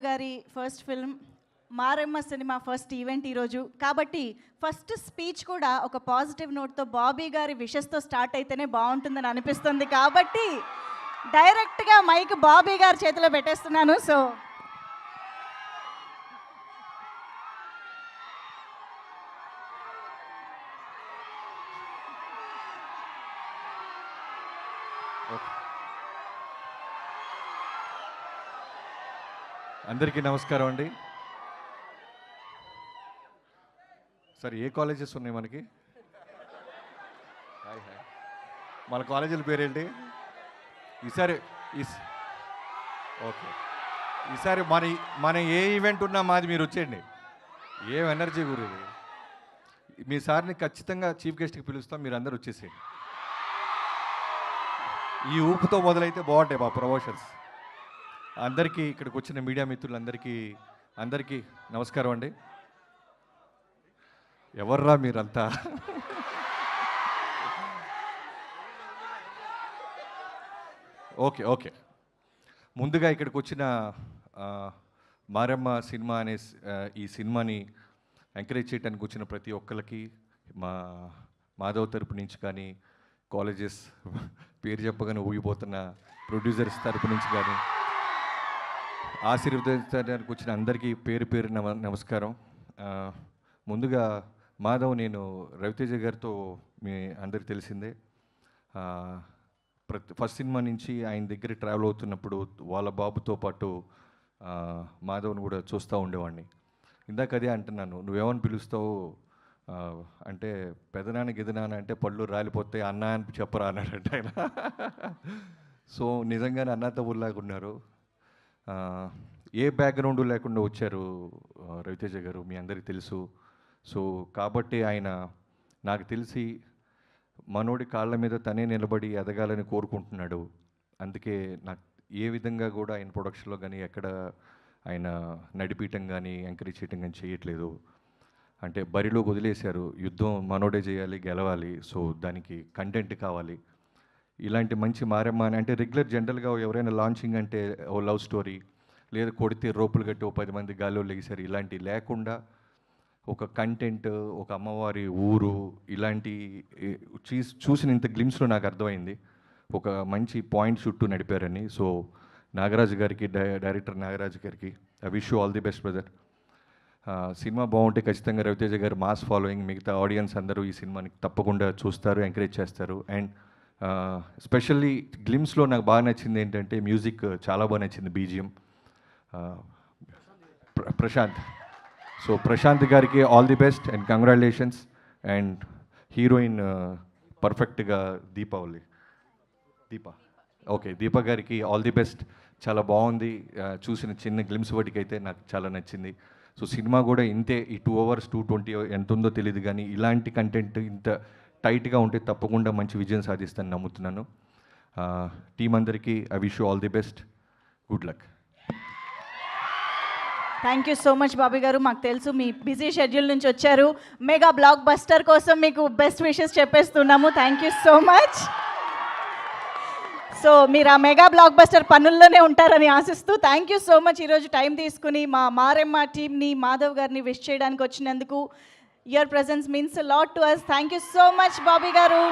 గారి first film Maremma cinema first event ఈరోజు కాబట్టి ఫస్ట్ స్పీచ్ కూడా ఒక పాజిటివ్ నోట్తో బాబీ గారి విషెస్తో స్టార్ట్ అయితేనే బాగుంటుందని అనిపిస్తుంది. కాబట్టి డైరెక్ట్గా మైక్ బాబీ గారి చేతిలో పెట్టేస్తున్నాను. సో అందరికీ నమస్కారం అండి. సార్ ఏ కాలేజెస్ ఉన్నాయి మనకి? Hi hi. మన కాలేజీల పేరేంటి ఈసారి? ఓకే, ఈసారి మన ఏ ఈవెంట్ ఉన్నా మాది మీరు వచ్చేయండి. ఏం ఎనర్జీ గురి. మీ సార్ని ఖచ్చితంగా చీఫ్ గెస్ట్కి పిలుస్తాం, మీరు అందరు వచ్చేసేయండి. ఈ ఊపుతో మొదలైతే బాగుంటాయి మా ప్రమోషన్స్. అందరికీ ఇక్కడికి వచ్చిన మీడియా మిత్రులందరికీ నమస్కారం అండి. ఎవర్రా మీరంతా? ఓకే ముందుగా ఇక్కడికి వచ్చిన మారెమ్మ సినిమా అనే ఈ సినిమాని ఎంకరేజ్ చేయడానికి వచ్చిన ప్రతి ఒక్కరికి మా మాధవ్ తరపు నుంచి కానీ, కాలేజెస్ పేరు చెప్పగానే ఊగిపోతున్న ప్రొడ్యూసర్స్ తరపు నుంచి కానీ ఆశీర్వదించడానికి వచ్చిన అందరికీ పేరు నమస్కారం. ముందుగా మాధవ్, నేను రవితేజ గారితో మీ అందరికి తెలిసిందే. ఫస్ట్ సినిమా నుంచి ఆయన దగ్గర ట్రావెల్ అవుతున్నప్పుడు వాళ్ళ బాబుతో పాటు మాధవ్ని కూడా చూస్తూ ఉండేవాడిని. ఇందాక అదే అంటున్నాను, నువ్వేమని పిలుస్తావు అంటే పెదనాన్న గిదనాన్న అంటే పళ్ళు రాలిపోతే అన్న అని చెప్పరా అన్నాడంటే ఆయన. సో నిజంగానే అన్న తమ్ముళ్ళలాగా ఉన్నారు. ఏ బ్యాక్గ్రౌండ్ లేకుండా వచ్చారు రవితేజ గారు, మీ అందరికీ తెలుసు. సో కాబట్టి ఆయన నాకు తెలిసి మనోడి కాళ్ళ మీద తనే నిలబడి ఎదగాలని కోరుకుంటున్నాడు. అందుకే నాకు ఏ విధంగా కూడా ఆయన ప్రొడక్షన్లో కానీ ఎక్కడ ఆయన నడిపీయటం కానీ ఎంకరేజ్ చేయటం కానీ చేయట్లేదు. అంటే బరిలో వదిలేశారు, యుద్ధం మనోడే చేయాలి, గెలవాలి. సో దానికి కంటెంట్ కావాలి. ఇలాంటి మంచి మారెమ్మ అంటే రెగ్యులర్ జనరల్గా ఎవరైనా లాంచింగ్ అంటే ఓ లవ్ స్టోరీ, లేదా కొడితే రోపులు కట్టి ఓ 10 మంది గాల్లో లెగిసారు, ఇలాంటివి లేకుండా ఒక కంటెంట్, ఒక అమ్మవారి ఊరు, ఇలాంటి చూసిన ఇంత గ్లిమ్స్లో నాకు అర్థమైంది ఒక మంచి పాయింట్ చుట్టూ నడిపారని. సో నాగరాజు గారికి, డైరెక్టర్ నాగరాజు గారికి I wish you all the best brother. Cinema బాగుంటే ఖచ్చితంగా రవితేజ గారు మాస్ ఫాలోయింగ్, మిగతా ఆడియన్స్ అందరూ ఈ సినిమాని తప్పకుండా చూస్తారు, ఎంకరేజ్ చేస్తారు. అండ్ స్పెషల్లీ గ్లిమ్స్లో నాకు బాగా నచ్చింది ఏంటంటే మ్యూజిక్ చాలా బాగా నచ్చింది, బీజిఎం. ప్రశాంత్, సో ప్రశాంత్ గారికి all the best and congratulations. And heroine పర్ఫెక్ట్గా దీప గారికి ఆల్ ది బెస్ట్. చాలా బాగుంది, చూసిన చిన్న గ్లిమ్స్ వాటికి అయితే నాకు చాలా నచ్చింది. సో సినిమా కూడా ఇంతే, ఈ 2 hours 220 ఎంత ఉందో తెలియదు, కానీ ఇలాంటి కంటెంట్ ఇంత టైట్గా ఉంటే తప్పకుండా మంచి విజయం సాధిస్తానని నమ్ముతున్నాను. టీం అందరికీ I wish you all the best, good luck. Thank you so much Bobby గారు. మాకు తెలుసు మీ బిజీ షెడ్యూల్ నుంచి వచ్చారు, మెగా బ్లాక్ బస్టర్ కోసం మీకు బెస్ట్ విషెస్ చెప్పేస్తున్నాము. Thank you so much. So మీరు ఆ మెగా బ్లాక్ బస్టర్ పనుల్లోనే ఉంటారని ఆశిస్తూ థ్యాంక్ యూ సో మచ్. ఈరోజు టైం తీసుకుని మా మారెమ్మ టీమ్ని, మాధవ్ గారిని విష్ చేయడానికి వచ్చినందుకు. Your presence means a lot to us. Thank you so much, Bobby Garu.